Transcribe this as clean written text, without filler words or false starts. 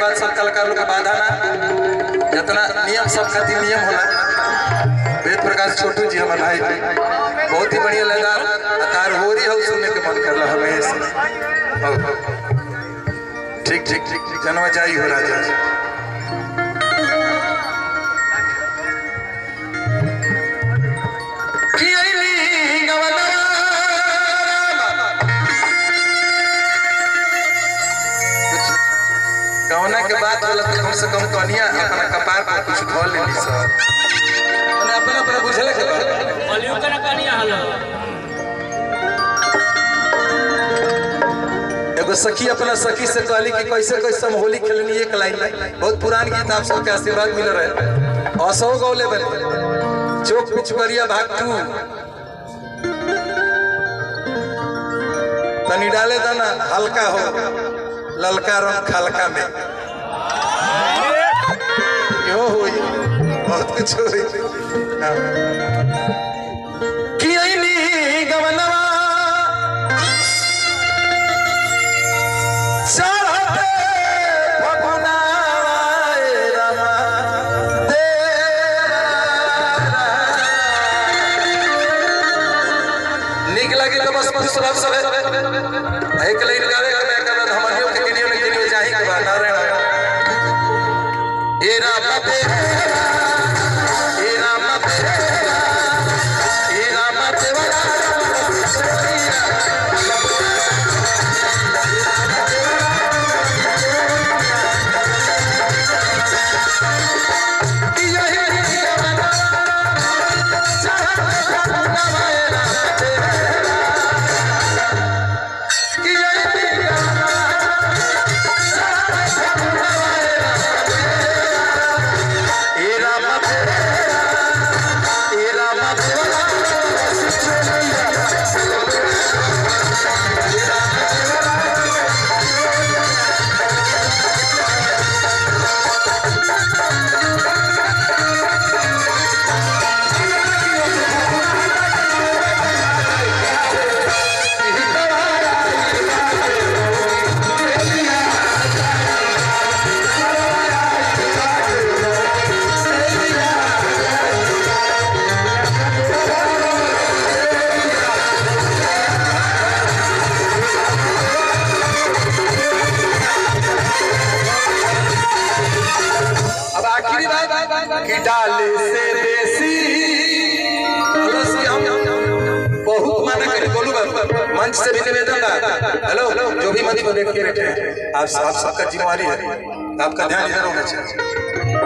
बाद सब कलाकार लोग के बाधा ना जितना नियम सब खातिर नियम होला। वेद प्रकाश छोटू जी हमारे भाई बहुत ही बढ़िया लगा। तार हो रही है सुनने के मन कर रहा हमेशा। ठीक ठीक ठीक जनवा जाई हो राजा गौना के बाद बोला तो कम से कम कनिया अपना कपार पर कुछ धो लेनी सब मैंने अपना अपना बुझले के बाद बलियो के कनिया हलो एगो सखी अपना सखी से कहली कि कैसे कैसे हम होली खेलनी एक लाइन बहुत पुरान गीत आप सबके आशीर्वाद मिल रहे असो गौले बने चौक पिचुकरिया भाग 2 तनी डाले दाना हल्का हो ललका रंग खलका में क्यों हुई बहुत कुछ हुई कि अइली गवनवा चढ़ते फगुनाए रमा निक लगे तो बस सब सब एक लाइन गावे हमनियों के केनियो ने केनियो जाहि के बाद नारायण ए राम तेरा ए राम तेरा ए राम तेरा डाले से बेसी हम बहुत माना कर बोलू मंच से भी निवेदन बा। हेलो जो भी मंच पर देख के बैठे हैं आप सबका जिम्मेवारी है आपका ध्यान इधर होना चाहिए।